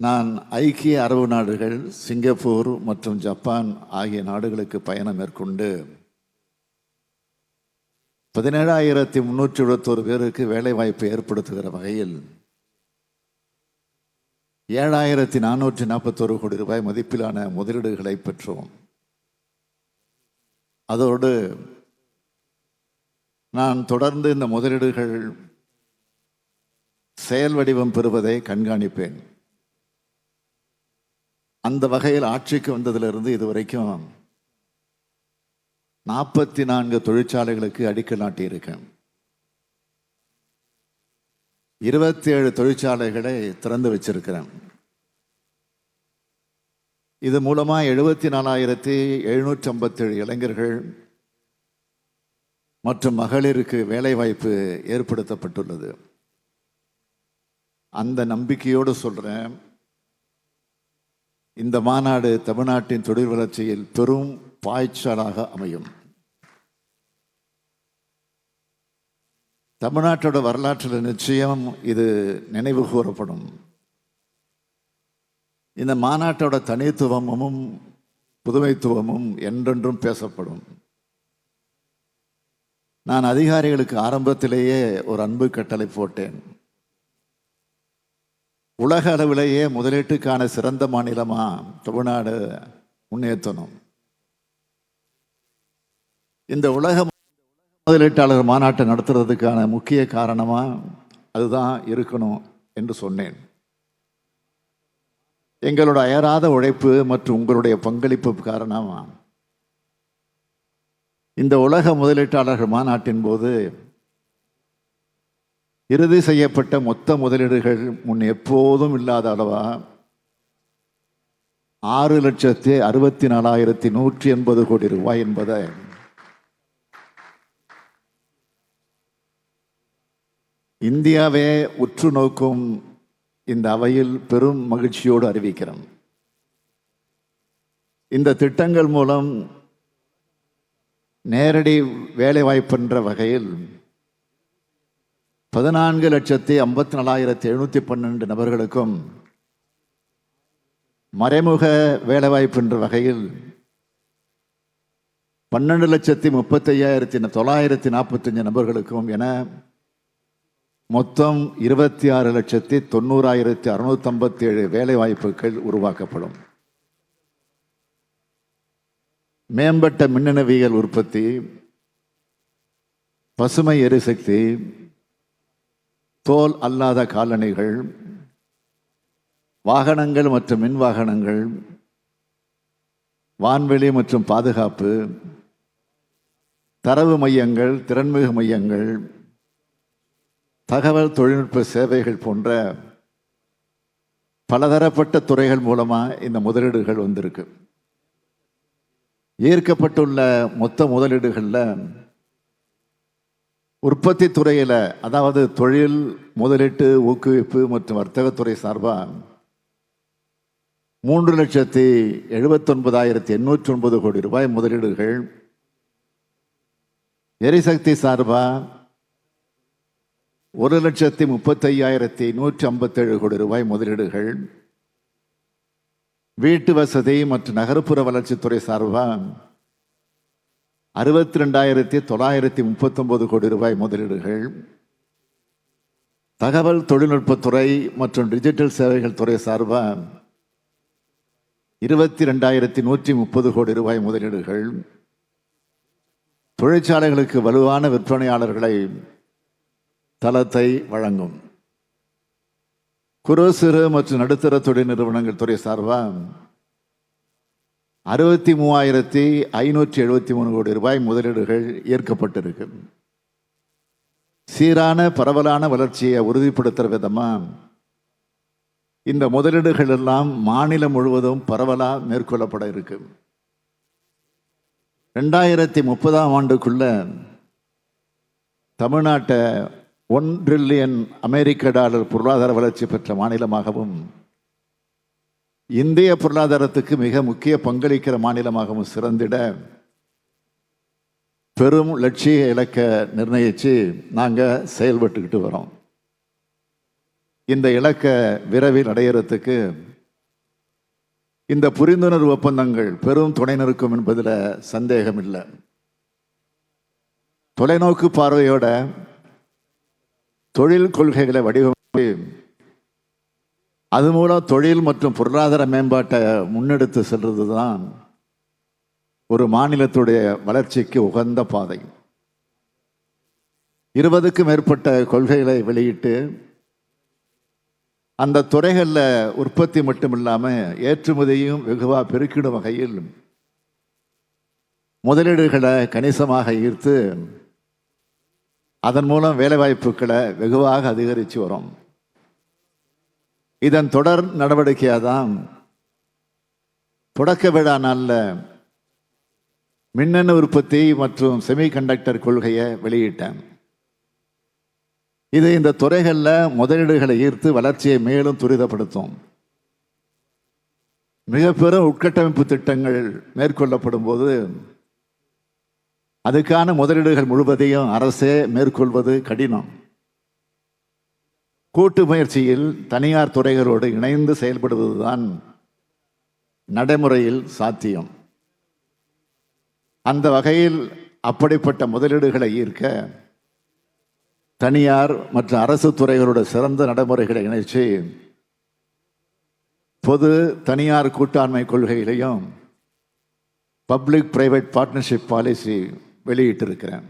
நான் ஐக்கிய அரபு நாடுகள், சிங்கப்பூர் மற்றும் ஜப்பான் ஆகிய நாடுகளுக்கு பயணம் மேற்கொண்டு 17,321 பேருக்கு வேலைவாய்ப்பு ஏற்படுத்துகிற வகையில் 7,441 கோடி ரூபாய் மதிப்பிலான முதலீடுகளை பெற்றோம். அதோடு நான் தொடர்ந்து இந்த முதலீடுகள் செயல் வடிவம் பெறுவதை கண்காணிப்பேன். அந்த வகையில் ஆட்சிக்கு வந்ததிலிருந்து இதுவரைக்கும் 44 தொழிற்சாலைகளுக்கு அடிக்கல் நாட்டியிருக்கேன். 27 தொழிற்சாலைகளை திறந்து வச்சிருக்கிறேன். இது மூலமா 74,757 இளைஞர்கள் மற்றும் மகளிருக்கு வேலைவாய்ப்பு ஏற்படுத்தப்பட்டுள்ளது. அந்த நம்பிக்கையோடு சொல்றேன், இந்த மாநாடு தமிழ்நாட்டின் தொழில் வளர்ச்சியில் பெரும் பாய்ச்சலாக அமையும். தமிழ்நாட்டோட வரலாற்றில் நிச்சயம் இது நினைவு கூறப்படும். இந்த மாநாட்டோட தனித்துவமும் புதுமைத்துவமும் என்றென்றும் பேசப்படும். நான் அதிகாரிகளுக்கு ஆரம்பத்திலேயே ஒரு அன்பு கட்டளை போட்டேன். உலக அளவிலேயே முதலீட்டுக்கான சிறந்த மாநிலமா தமிழ்நாடு முன்னேற்றணும். இந்த உலக முதலீட்டாளர் மாநாட்டை நடத்துறதுக்கான முக்கிய காரணமா அதுதான் இருக்கணும் என்று சொன்னேன். எங்களோட அயராத உழைப்பு மற்றும் உங்களுடைய பங்களிப்பு காரணமா இந்த உலக முதலீட்டாளர்கள் மாநாட்டின் போது இறுதி செய்யப்பட்ட மொத்த முதலீடுகள் முன் எப்போதும் இல்லாத அளவா 6,64,180 கோடி ரூபாய் என்பதை இந்தியாவே உற்று நோக்கும் இந்த அவையில் பெரும் மகிழ்ச்சியோடு அறிவிக்கிறோம். இந்த திட்டங்கள் மூலம் நேரடி வேலைவாய்ப்புன்ற வகையில் 14,54,712 நபர்களுக்கும், மறைமுக வேலைவாய்ப்பு என்ற வகையில் 12,35,945 நபர்களுக்கும் என மொத்தம் 26,90,657 வேலைவாய்ப்புகள் உருவாக்கப்படும். மேம்பட்ட மின்னணுவியல் உற்பத்தி, பசுமை எரிசக்தி, தோல் அல்லாத காலணிகள், வாகனங்கள் மற்றும் மின் வாகனங்கள், வான்வெளி மற்றும் பாதுகாப்பு, தரவு மையங்கள், திறன்மிகு மையங்கள், தகவல் தொழில்நுட்ப சேவைகள் போன்ற பலதரப்பட்ட துறைகள் மூலமா இந்த முதலீடுகள் வந்திருக்கு. ஈர்க்கப்பட்டுள்ள மொத்த முதலீடுகளில் உற்பத்தி துறையில், அதாவது தொழில் முதலீட்டு ஊக்குவிப்பு மற்றும் வர்த்தகத்துறை சார்பாக 3,79,809 கோடி ரூபாய் முதலீடுகள், எரிசக்தி சார்பாக 1,35,157 கோடி ரூபாய் முதலீடுகள், வீட்டு வசதி மற்றும் நகர்ப்புற வளர்ச்சித்துறை சார்பாக 62,939 கோடி ரூபாய் முதலீடுகள், தகவல் தொழில்நுட்பத்துறை மற்றும் டிஜிட்டல் சேவைகள் துறை சார்பாக 22,130 கோடி ரூபாய் முதலீடுகள், தொழிற்சாலைகளுக்கு வலுவான விற்பனையாளர்களை தளத்தை வழங்கும், குறு சிறு மற்றும் நடுத்தர தொழில் நிறுவனங்கள் துறை சார்பாக 63,573 கோடி ரூபாய் முதலீடுகள் ஏற்கப்பட்டிருக்கு. சீரான பரவலான வளர்ச்சியை உறுதிப்படுத்துகிற விதமா இந்த முதலீடுகள் எல்லாம் மாநிலம் முழுவதும் பரவலாக மேற்கொள்ளப்பட இருக்கு. 2030ஆம் ஆண்டுக்குள்ள தமிழ்நாட்டை $1 டிரில்லியன் அமெரிக்க பொருளாதார வளர்ச்சி பெற்ற மாநிலமாகவும், இந்திய பொருளாதாரத்துக்கு மிக முக்கிய பங்களிக்கிற மாநிலமாகவும் சிறந்திட பெரும் லட்சிய இலக்கை நிர்ணயிச்சு நாங்கள் செயல்பட்டுக்கிட்டு வரோம். இந்த இலக்கை விரைவில் அடையிறதுக்கு இந்த புரிந்துணர்வு ஒப்பந்தங்கள் பெரும் துணை நிற்கும் என்பதில் சந்தேகம் இல்லை. தொலைநோக்கு பார்வையோட தொழில் கொள்கைகளை வடிவமைத்து அது மூலம் தொழில் மற்றும் பொருளாதார மேம்பாட்டை முன்னெடுத்து செல்வது தான் ஒரு மாநிலத்துடைய வளர்ச்சிக்கு உகந்த பாதை. 20க்கும் மேற்பட்ட கொள்கைகளை வெளியிட்டு அந்த துறைகளில் உற்பத்தி மட்டும் இல்லாமல் ஏற்றுமதியும் வெகுவாக பெருக்கிடும் வகையில் முதலீடுகளை கணிசமாக ஈர்த்து அதன் மூலம் வேலைவாய்ப்புகளை வெகுவாக அதிகரித்து வரும். இதன் தொடர் நடவடிக்கையாக தான் தொடக்க விழா நாளில் மின்னணு உற்பத்தி மற்றும் செமிகண்டக்டர் கொள்கையை வெளியிட்டேன். இது இந்த துறைகளில் முதலீடுகளை ஈர்த்து வளர்ச்சியை மேலும் துரிதப்படுத்தும். மிக பெரும் உட்கட்டமைப்பு திட்டங்கள் மேற்கொள்ளப்படும் போது அதுக்கான முதலீடுகள் முழுவதையும் அரசே மேற்கொள்வது கடினம். கூட்டு முயற்சியில் தனியார் துறைகளோடு இணைந்து செயல்படுவதுதான் நடைமுறையில் சாத்தியம். அந்த வகையில் அப்படிப்பட்ட முதலீடுகளை ஈர்க்க தனியார் மற்றும் அரசு துறைகளோட சிறந்த நடைமுறைகளை இணைச்சு பொது தனியார் கூட்டாண்மை கொள்கைகளையும் public private partnership policy வெளியிட்டிருக்கிறேன்.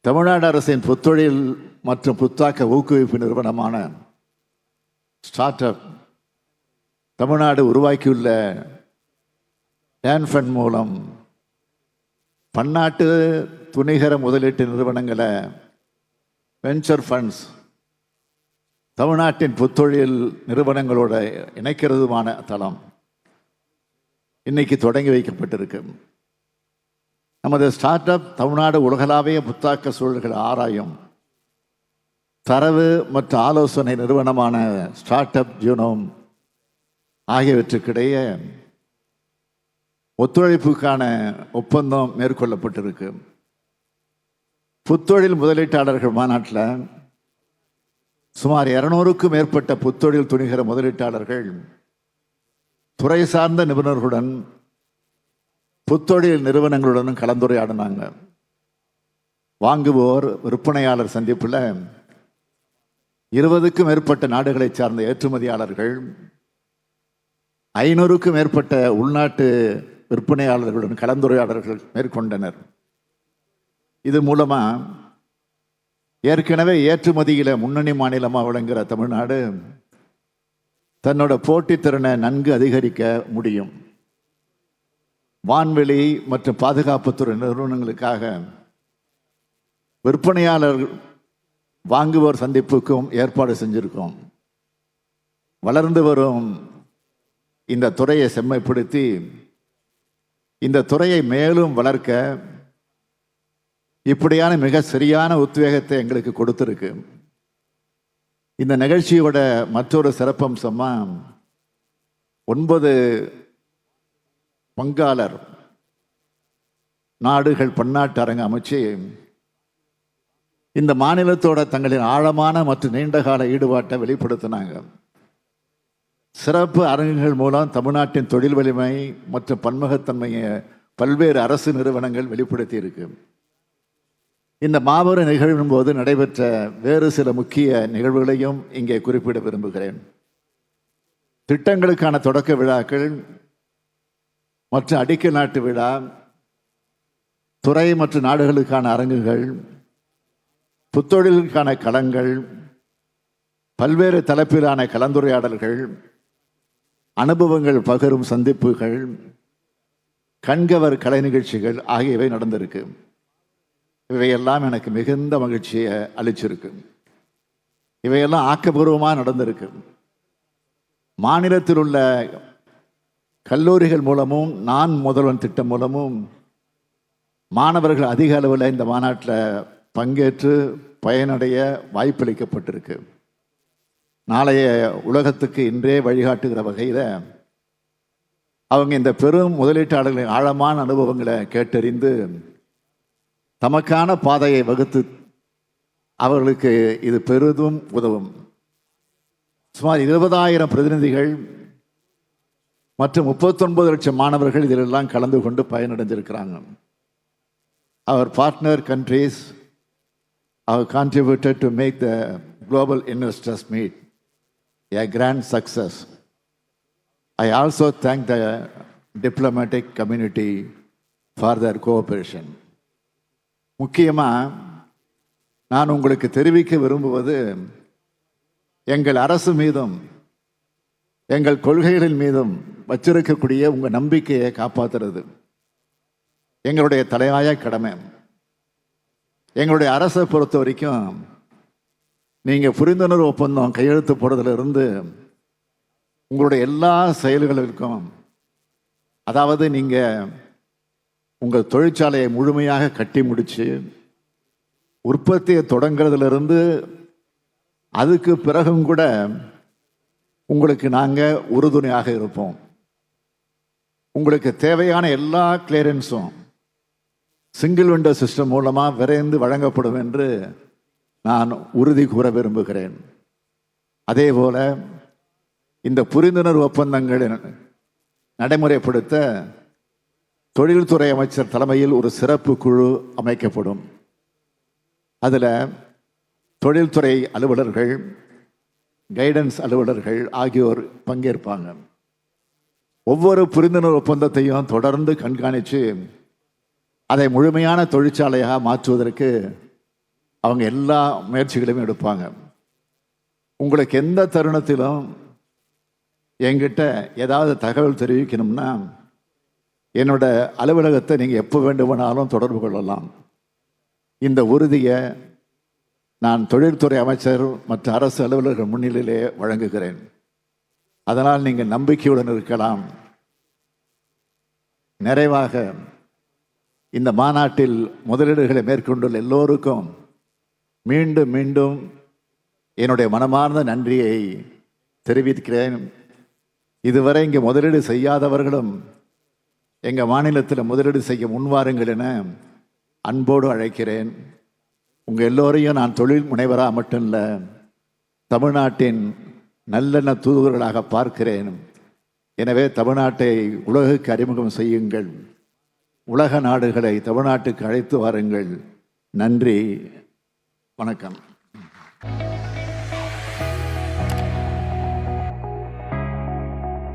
Tamil Nadu அரசின் புத்தொழில் மற்றும் புத்தாக்க ஊக்குவிப்பு நிறுவனமான ஸ்டார்ட் அப் தமிழ்நாடு உருவாக்கியுள்ள டான்ஃபண்ட் மூலம் பன்னாட்டு துணிகர முதலீட்டு நிறுவனங்களை வெஞ்சர் ஃபண்ட்ஸ் தமிழ்நாட்டின் புத்தொழில் நிறுவனங்களோட இணைக்கிறதுமான தளம் இன்னைக்கு தொடங்கி வைக்கப்பட்டிருக்கு. நமது ஸ்டார்ட் அப் தமிழ்நாடு உலகளாவிய புத்தாக்க சூழல்களை ஆராயும் தரவு மற்றும் ஆலோசனை நிறுவனமான ஸ்டார்ட் அப் ஜூனோம் ஆகியவற்றுக்கிடையே ஒத்துழைப்புக்கான ஒப்பந்தம் மேற்கொள்ளப்பட்டிருக்கு. புத்தொழில் முதலீட்டாளர்கள் மாநாட்டில் சுமார் 200க்கும் மேற்பட்ட புத்தொழில் துணிகர முதலீட்டாளர்கள் துறை சார்ந்த நிபுணர்களுடன் புத்தொழில் நிறுவனங்களுடன் கலந்துரையாடினாங்க. வாங்குவோர் விற்பனையாளர் சந்திப்பில் 20க்கும் மேற்பட்ட நாடுகளை சார்ந்த ஏற்றுமதியாளர்கள் 500க்கும் மேற்பட்ட உள்நாட்டு விற்பனையாளர்களுடன் கலந்துரையாடல்கள் மேற்கொண்டனர். இது மூலமா ஏற்கனவே ஏற்றுமதியில முன்னணி மாநிலமாக விளங்குகிற தமிழ்நாடு தன்னோட போட்டித்திறனை நன்கு அதிகரிக்க முடியும். வான்வெளி மற்றும் பாதுகாப்புத்துறை நிறுவனங்களுக்காக விற்பனையாளர் வாங்குவோர் சந்திப்புக்கும் ஏற்பாடு செஞ்சிருக்கோம். வளர்ந்து வரும் இந்த துறையை செம்மைப்படுத்தி இந்த துறையை மேலும் வளர்க்க இப்படியான மிக சரியான உத்வேகத்தை எங்களுக்கு கொடுத்திருக்கு. இந்த நிகழ்ச்சியோட மற்றொரு சிறப்பம்சமா 9 பங்காளர் நாடுகள் பன்னாட்டு அரங்கு அமைச்சு இந்த மாநிலத்தோட தங்களின் ஆழமான மற்றும் நீண்டகால ஈடுபாட்டை வெளிப்படுத்தினாங்க. சிறப்பு அரங்குகள் மூலம் தமிழ்நாட்டின் தொழில் வலிமை மற்றும் பன்முகத்தன்மையை பல்வேறு அரசு நிறுவனங்கள் வெளிப்படுத்தி இருக்கு. இந்த மாபெரும் நிகழ்வின் போது நடைபெற்ற வேறு சில முக்கிய நிகழ்வுகளையும் இங்கே குறிப்பிட விரும்புகிறேன். திட்டங்களுக்கான தொடக்க விழாக்கள் மற்றும் அடிக்கல் நாட்டு விழா, துறை மற்றும் நாடுகளுக்கான அரங்குகள், புத்தொழிலுக்கான களங்கள், பல்வேறு தலைப்பிலான கலந்துரையாடல்கள், அனுபவங்கள் பகிரும் சந்திப்புகள், கண்கவர் கலை நிகழ்ச்சிகள் ஆகியவை நடந்திருக்கு. இவையெல்லாம் எனக்கு மிகுந்த மகிழ்ச்சியை அளிச்சிருக்கு. இவையெல்லாம் ஆக்கப்பூர்வமாக நடந்திருக்கு. மாநிலத்தில் உள்ள கல்லூரிகள் மூலமும் நான் முதல்வன் திட்டம் மூலமும் மாணவர்கள் அதிக அளவில் இந்த மாநாட்டில் பங்கேற்று பயனடைய வாய்ப்பளிக்கப்பட்டிருக்கு. நாளைய உலகத்துக்கு இன்றே வழிகாட்டுகிற வகையில் அவங்க இந்த பெரும் முதலீட்டாளர்களின் ஆழமான அனுபவங்களை கேட்டறிந்து தமக்கான பாதையை வகுத்து அவர்களுக்கு இது பெரிதும் உதவும். சுமார் 20,000 பிரதிநிதிகள் மற்றும் 39 லட்சம் மாணவர்கள் இதிலெல்லாம் கலந்து கொண்டு பயனடைஞ்சிருக்கிறாங்க. Our partner countries have contributed to make the Global Investors Meet a grand success. I also thank the diplomatic community for their cooperation. முக்கியமாக நான் உங்களுக்கு தெரிவிக்க விரும்புவது, எங்கள் அரசு மீதும் எங்கள் கொள்கைகளின் மீதும் வச்சிருக்கக்கூடிய உங்கள் நம்பிக்கையை காப்பாற்றுறது எங்களுடைய தலையாய கடமை. எங்களுடைய அரசை பொறுத்த வரைக்கும் நீங்கள் புரிந்துணர்வு ஒப்பந்தம் கையெழுத்து போடுறதுலேருந்து உங்களுடைய எல்லா செயல்களுக்கும், அதாவது நீங்கள் உங்கள் தொழிற்சாலையை முழுமையாக கட்டி முடித்து உற்பத்தியை தொடங்கிறதுலேருந்து அதுக்கு பிறகும் கூட உங்களுக்கு நாங்கள் உறுதுணையாக இருப்போம். உங்களுக்கு தேவையான எல்லா கிளியரன்ஸும் சிங்கிள் விண்டோ சிஸ்டம் மூலமாக விரைந்து வழங்கப்படும் என்று நான் உறுதி கூற விரும்புகிறேன். அதே போல இந்த புரிந்துணர்வு ஒப்பந்தங்களை நடைமுறைப்படுத்த தொழில்துறை அமைச்சர் தலைமையில் ஒரு சிறப்பு குழு அமைக்கப்படும். அதில் தொழில்துறை அலுவலர்கள், கைடன்ஸ் அலுவலர்கள் ஆகியோர் பங்கேற்பாங்க. ஒவ்வொரு புரிந்துணர்வு ஒப்பந்தத்தையும் தொடர்ந்து கண்காணித்து அதை முழுமையான தொழிற்சாலையாக மாற்றுவதற்கு அவங்க எல்லா முயற்சிகளையும் எடுப்பாங்க. உங்களுக்கு எந்த தருணத்திலும் என்கிட்ட ஏதாவது தகவல் தெரிவிக்கணும்னா என்னோட அலுவலகத்தை நீங்கள் எப்போ வேண்டுமானாலும் தொடர்பு கொள்ளலாம். இந்த உறுதியை நான் தொழில்துறை அமைச்சர் மற்ற அரசு அலுவலர்கள் முன்னிலையிலே வழங்குகிறேன். அதனால் நீங்கள் நம்பிக்கையுடன் இருக்கலாம். நிறைவாக இந்த மாநாட்டில் முதலீடுகளை மேற்கொண்டுள்ள எல்லோருக்கும் மீண்டும் மீண்டும் என்னுடைய மனமார்ந்த நன்றியை தெரிவிக்கிறேன். இதுவரை இங்கே முதலீடு செய்யாதவர்களும் எங்கள் மாநிலத்தில் முதலீடு செய்ய முன்வாருங்கள் என அன்போடு அழைக்கிறேன். உங்கள் எல்லோரையும் நான் தொழில் முனைவராக மட்டும் இல்லை, தமிழ்நாட்டின் நல்லெண்ண தூதுவர்களாக பார்க்கிறேன். எனவே தமிழ்நாட்டை உலகுக்கு அறிமுகம் செய்யுங்கள். உலக நாடுகளை தமிழ்நாட்டுக்கு அழைத்து வாருங்கள். நன்றி, வணக்கம்.